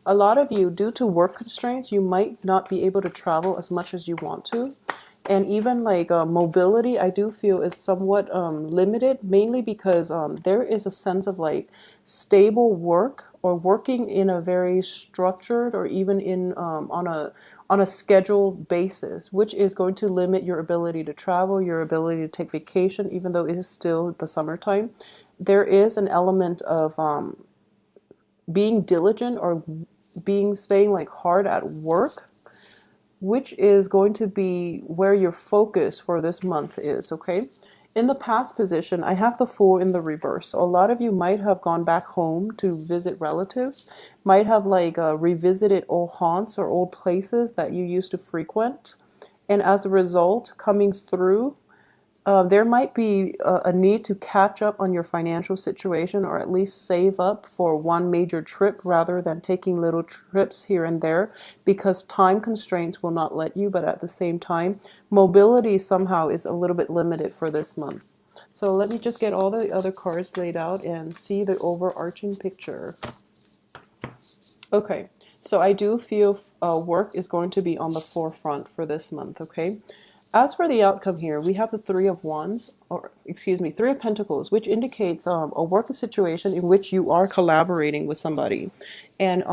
A lot of you, due to work constraints, you might not be able to travel as much as you want to. And even like mobility, I do feel is somewhat limited, mainly because there is a sense of like stable work or working in a very structured or even in on a scheduled basis, which is going to limit your ability to travel, your ability to take vacation, even though it is still the summertime. There is an element of being diligent or being staying like hard at work, which is going to be where your focus for this month is, okay? In the past position, I have the Fool in the reverse. So a lot of you might have gone back home to visit relatives, might have like revisited old haunts or old places that you used to frequent. And as a result, coming through there might be a need to catch up on your financial situation or at least save up for one major trip rather than taking little trips here and there because time constraints will not let you, but at the same time, mobility somehow is a little bit limited for this month. So let me just get all the other cards laid out and see the overarching picture. Okay, so I do feel work is going to be on the forefront for this month, okay? As for the outcome here, we have the Three of Wands, or excuse me, Three of Pentacles, which indicates a work situation in which you are collaborating with somebody. And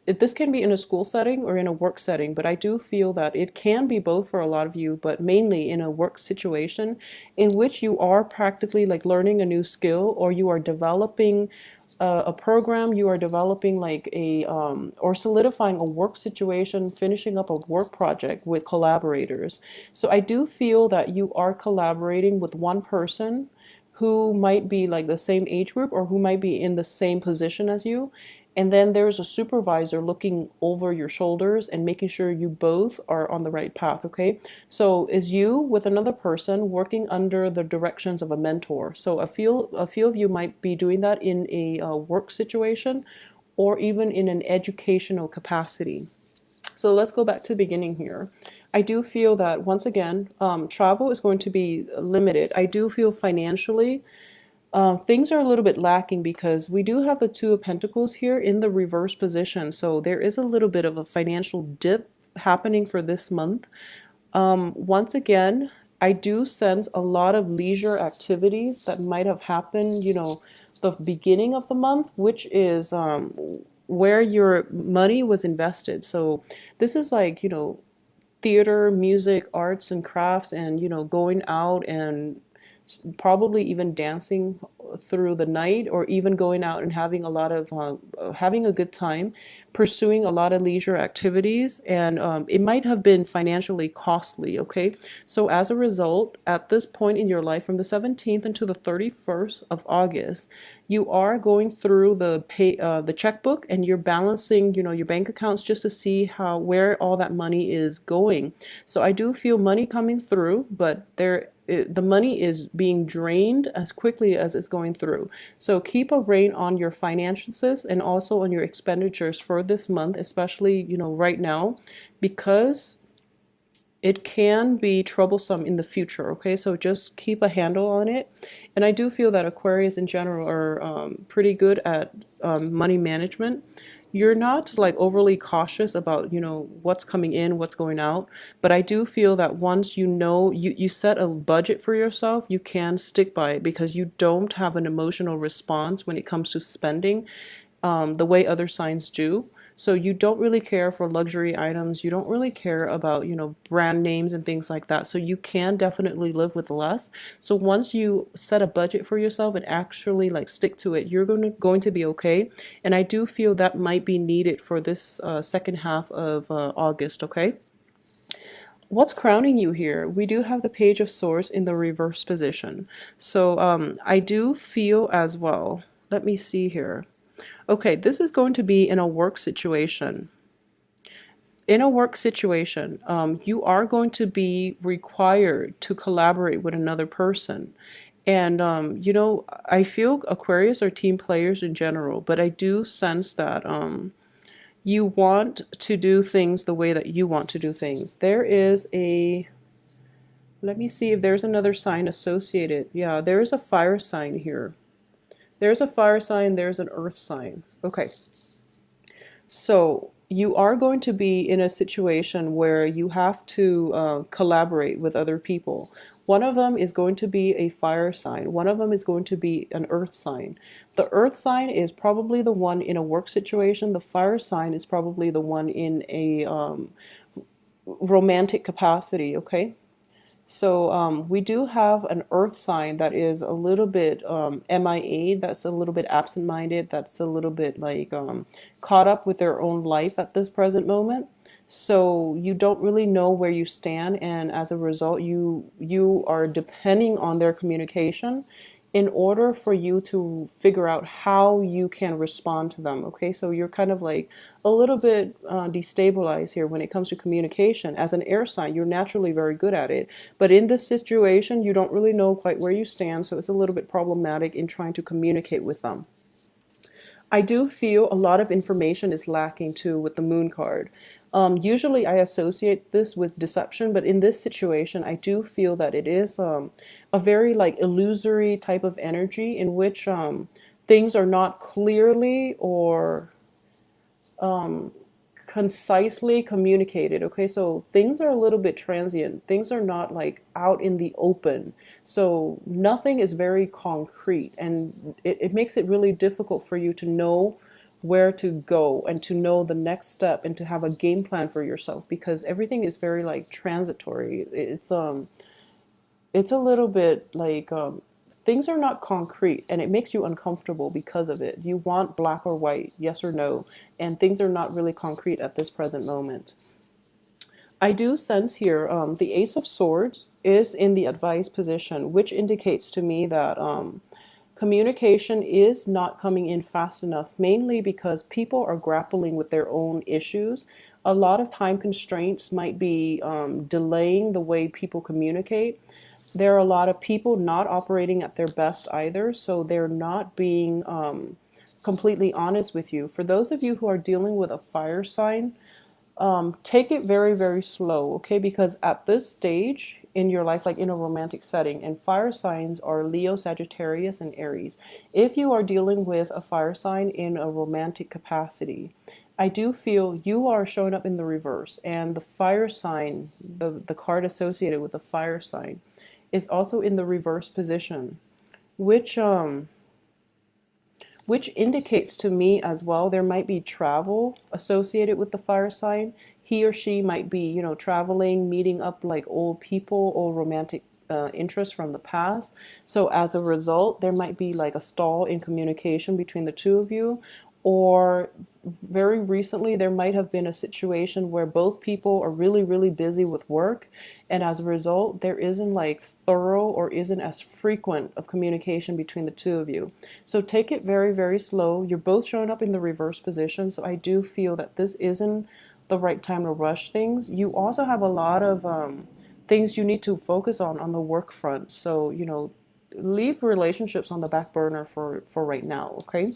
this can be in a school setting or in a work setting, but I do feel that it can be both for a lot of you, but mainly in a work situation in which you are practically like learning a new skill or you are developing a program, you are developing like a or solidifying a work situation, finishing up a work project with collaborators. So I do feel that you are collaborating with one person who might be like the same age group or who might be in the same position as you. And then there's a supervisor looking over your shoulders and making sure you both are on the right path, okay? So is you with another person working under the directions of a mentor. So a few of you might be doing that in a work situation or even in an educational capacity. So let's go back to the beginning here. I do feel that once again, travel is going to be limited. I do feel financially things are a little bit lacking because we do have the Two of Pentacles here in the reverse position. So there is a little bit of a financial dip happening for this month. Once again, I do sense a lot of leisure activities that might have happened, the beginning of the month, which is where your money was invested. So this is like, theater, music, arts and crafts, and, going out and probably even dancing through the night or even going out and having a lot of having a good time, pursuing a lot of leisure activities, and it might have been financially costly, okay? So as a result, at this point in your life, from the 17th until the 31st of August, you are going through the checkbook and you're balancing, your bank accounts just to see where all that money is going. So I do feel money coming through, but the money is being drained as quickly as it's going through. So keep a rein on your finances and also on your expenditures for this month, especially, right now, because it can be troublesome in the future, okay? So just keep a handle on it. And I do feel that Aquarius in general are pretty good at money management. You're not like overly cautious about, what's coming in, what's going out. But I do feel that once you set a budget for yourself, you can stick by it because you don't have an emotional response when it comes to spending the way other signs do. So you don't really care for luxury items. You don't really care about, brand names and things like that. So you can definitely live with less. So once you set a budget for yourself and actually like stick to it, you're going to be okay. And I do feel that might be needed for this second half of August, okay? What's crowning you here? We do have the Page of Swords in the reverse position. So I do feel as well. Let me see here. Okay, this is going to be in a work situation. In a work situation, you are going to be required to collaborate with another person. And, I feel Aquarius are team players in general, but I do sense that you want to do things the way that you want to do things. Let me see if there's another sign associated. Yeah, there is a fire sign here. There's a fire sign, there's an earth sign. Okay. So you are going to be in a situation where you have to collaborate with other people. One of them is going to be a fire sign. One of them is going to be an earth sign. The earth sign is probably the one in a work situation. The fire sign is probably the one in a romantic capacity, okay? So we do have an earth sign that is a little bit MIA, that's a little bit absent-minded, that's a little bit like caught up with their own life at this present moment. So you don't really know where you stand, and as a result, you are depending on their communication in order for you to figure out how you can respond to them. Okay, so you're kind of like a little bit destabilized here when it comes to communication. As an air sign, you're naturally very good at it, but in this situation, you don't really know quite where you stand, so it's a little bit problematic in trying to communicate with them. I do feel a lot of information is lacking too with the moon card. Usually I associate this with deception, but in this situation, I do feel that it is a very like illusory type of energy in which things are not clearly or concisely communicated. Okay, so things are a little bit transient. Things are not like out in the open. So nothing is very concrete, and it makes it really difficult for you to know where to go and to know the next step and to have a game plan for yourself because everything is very like transitory. It's a little bit like things are not concrete and it makes you uncomfortable because of it. You want black or white, yes or no, and things are not really concrete at this present moment. I do sense here the Ace of Swords is in the advice position, which indicates to me that communication is not coming in fast enough, mainly because people are grappling with their own issues. A lot of time constraints might be delaying the way people communicate. There are a lot of people not operating at their best either, so they're not being completely honest with you. For those of you who are dealing with a fire sign, take it very, very slow, okay? Because at this stage in your life, like in a romantic setting, and fire signs are Leo, Sagittarius, and Aries. If you are dealing with a fire sign in a romantic capacity, I do feel you are showing up in the reverse, and the fire sign, the card associated with the fire sign, is also in the reverse position, which which indicates to me as well there might be travel associated with the fire sign. He or she might be, you know, traveling, meeting up like old people, old romantic interests from the past. So as a result, there might be like a stall in communication between the two of you. Or very recently, there might have been a situation where both people are really, really busy with work. And as a result, there isn't like thorough or isn't as frequent of communication between the two of you. So take it very, very slow. You're both showing up in the reverse position. So I do feel that this isn't the right time to rush things. You also have a lot of things you need to focus on the work front. So, you know, leave relationships on the back burner for right now, okay?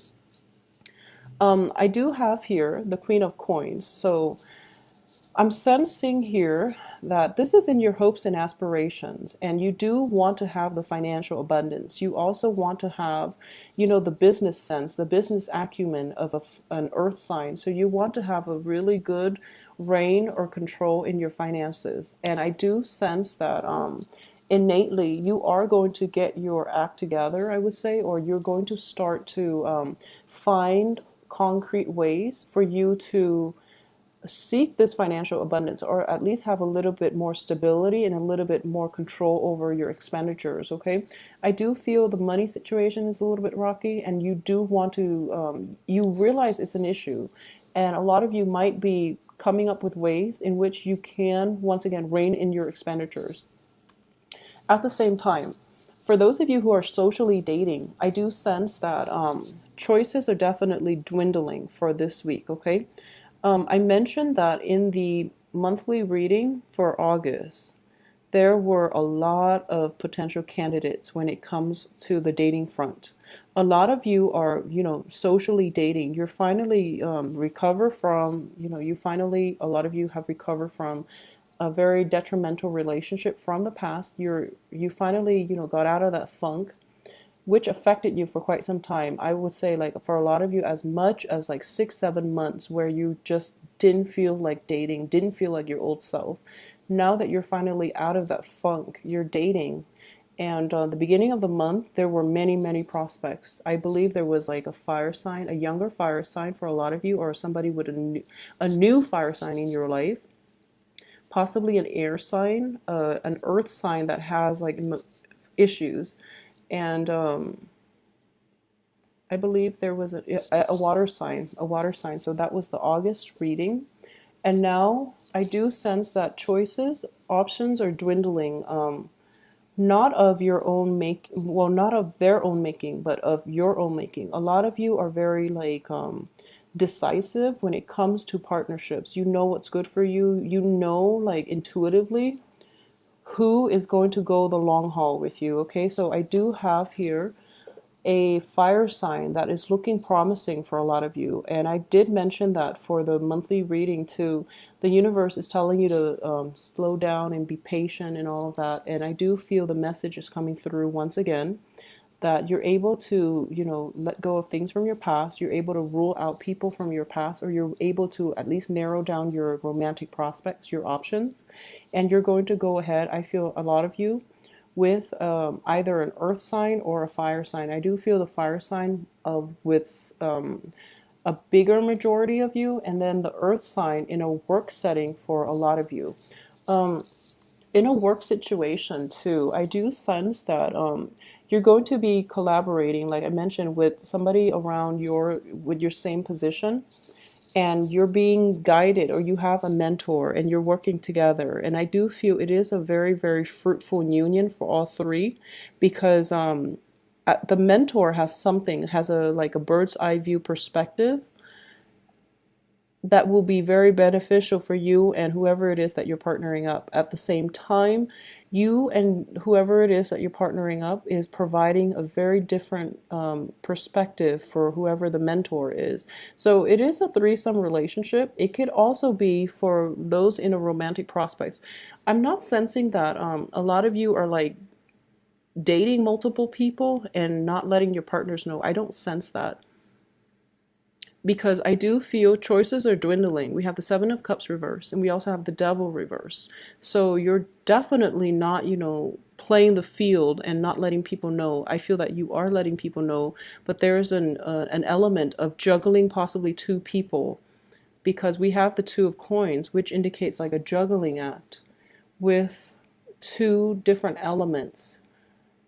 I do have here the Queen of Coins. So I'm sensing here that this is in your hopes and aspirations, and you do want to have the financial abundance. You also want to have, you know, the business sense, the business acumen of an earth sign. So you want to have a really good reign or control in your finances. And I do sense that innately you are going to get your act together, I would say, or you're going to start to find concrete ways for you to seek this financial abundance, or at least have a little bit more stability and a little bit more control over your expenditures, okay? I do feel the money situation is a little bit rocky, and you do want to you realize it's an issue, and a lot of you might be coming up with ways in which you can once again rein in your expenditures. At the same time, for those of you who are socially dating, I do sense that choices are definitely dwindling for this week, okay? I mentioned that in the monthly reading for August, there were a lot of potential candidates when it comes to the dating front. A lot of you are, you know, socially dating. You're finally recover from, you know, you finally, a lot of you have recovered from a very detrimental relationship from the past. You finally, you know, got out of that funk, which affected you for quite some time. I would say, like, for a lot of you, as much as like 6 7 months, where you just didn't feel like dating, didn't feel like your old self. Now that you're finally out of that funk, you're dating. And the beginning of the month, there were many, many prospects. I believe there was like a fire sign, a younger fire sign for a lot of you, or somebody with a new fire sign in your life, possibly an air sign, an earth sign that has like issues. And I believe there was a water sign, a water sign. So that was the August reading. And now I do sense that choices, options are dwindling. Not of your own make, well, not of their own making, but of your own making. A lot of you are very like decisive when it comes to partnerships. You know what's good for you. You know, like intuitively, who is going to go the long haul with you. Okay, so I do have here a fire sign that is looking promising for a lot of you. And I did mention that for the monthly reading too. The universe is telling you to slow down and be patient and all of that. And I do feel the message is coming through once again, that you're able to, you know, let go of things from your past. You're able to rule out people from your past, or you're able to at least narrow down your romantic prospects, your options. And you're going to go ahead, I feel a lot of you, with either an earth sign or a fire sign. I do feel the fire sign with a bigger majority of you, and then the earth sign in a work setting for a lot of you. In a work situation too, I do sense that you're going to be collaborating, like I mentioned, with somebody around with your same position, and you're being guided, or you have a mentor and you're working together. And I do feel it is a very, very fruitful union for all three, because the mentor has a like a bird's eye view perspective that will be very beneficial for you and whoever it is that you're partnering up. At the same time, you and whoever it is that you're partnering up is providing a very different perspective for whoever the mentor is. So it is a threesome relationship. It could also be for those in a romantic prospects. I'm not sensing that a lot of you are like dating multiple people and not letting your partners know. I don't sense that, because I do feel choices are dwindling. We have the Seven of Cups reversed, and we also have the Devil reversed. So you're definitely not, you know, playing the field and not letting people know. I feel that you are letting people know, but there's an element of juggling possibly two people, because we have the Two of Coins, which indicates like a juggling act with two different elements.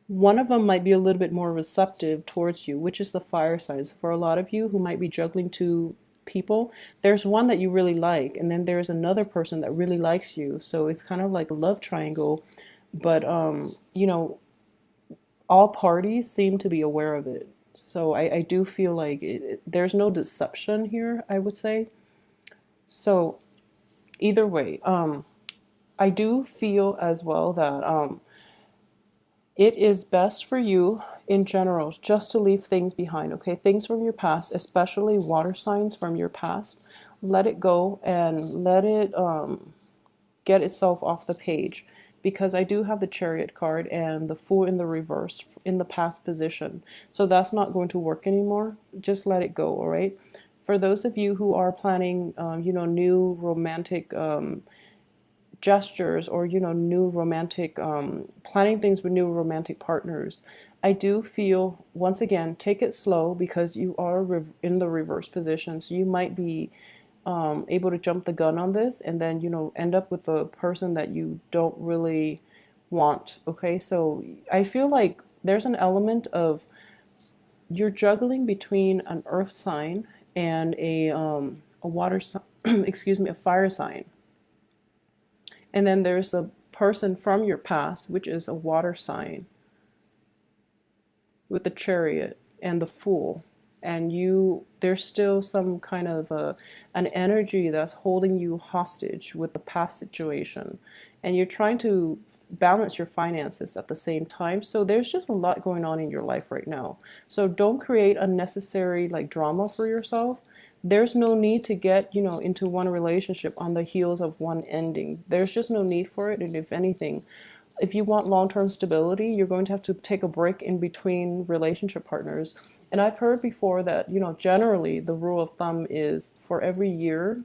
One of them might be a little bit more receptive towards you, which is the fire signs. For a lot of you who might be juggling two people, there's one that you really like, and then there's another person that really likes you. So it's kind of like a love triangle, but you know, all parties seem to be aware of it. So I do feel like there's no deception here, I would say. So either way, I do feel as well that it is best for you in general just to leave things behind, okay? Things from your past, especially water signs from your past. Let it go and let it get itself off the page, because I do have the Chariot card and the Fool in the reverse in the past position. So that's not going to work anymore. Just let it go, all right? For those of you who are planning, you know, new romantic gestures, or you know, new romantic planning things with new romantic partners, I do feel, once again, take it slow, because you are in the reverse position, so you might be able to jump the gun on this, and then, you know, end up with a person that you don't really want. Okay, so I feel like there's an element of you're juggling between an earth sign and a water excuse me, a fire sign. And then there's a person from your past, which is a water sign, with the Chariot and the Fool. And there's still some kind of an energy that's holding you hostage with the past situation. And you're trying to balance your finances at the same time. So there's just a lot going on in your life right now. So don't create unnecessary like drama for yourself. There's no need to get, you know, into one relationship on the heels of one ending. There's just no need for it. And if anything, If you want long-term stability, you're going to have to take a break in between relationship partners. And I've heard before that, generally the rule of thumb is for every year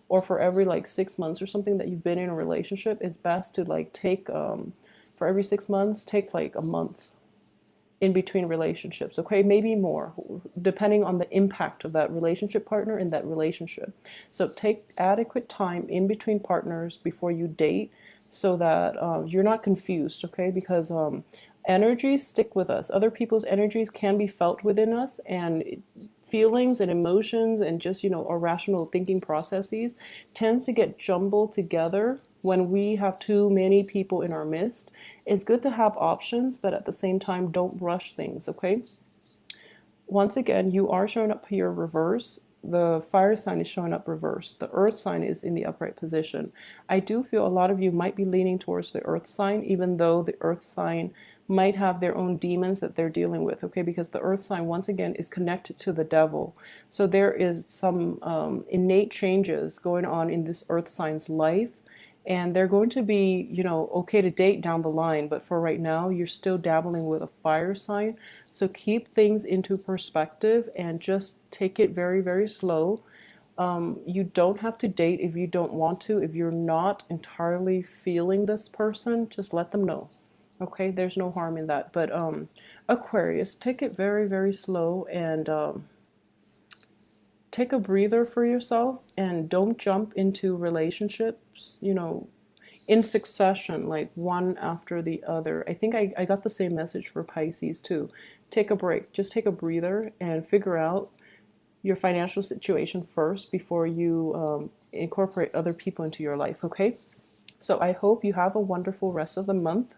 or for every like 6 months or something that you've been in a relationship, it's best to like take, for every 6 months, take like a month in between relationships, okay? Maybe more, depending on the impact of that relationship partner in that relationship. So take adequate time in between partners before you date so that you're not confused, okay? Because energies stick with us. Other people's energies can be felt within us, and feelings and emotions and just, irrational thinking processes tends to get jumbled together when we have too many people in our midst. It's good to have options, but at the same time, don't rush things, okay? Once again, you are showing up here reverse. The fire sign is showing up reverse. The earth sign is in the upright position. I do feel a lot of you might be leaning towards the earth sign, even though the earth sign might have their own demons that they're dealing with, okay? Because the earth sign, once again, is connected to the devil. So there is some innate changes going on in this earth sign's life, and they're going to be, okay to date down the line, but for right now, you're still dabbling with a fire sign. So keep things into perspective and just take it very, very slow. You don't have to date if you don't want to. If you're not entirely feeling this person, just let them know. Okay, there's no harm in that. But Aquarius, take it very, very slow and take a breather for yourself and don't jump into relationships, in succession, like one after the other. I think I got the same message for Pisces too. Take a break, just take a breather and figure out your financial situation first before you incorporate other people into your life, okay? So I hope you have a wonderful rest of the month.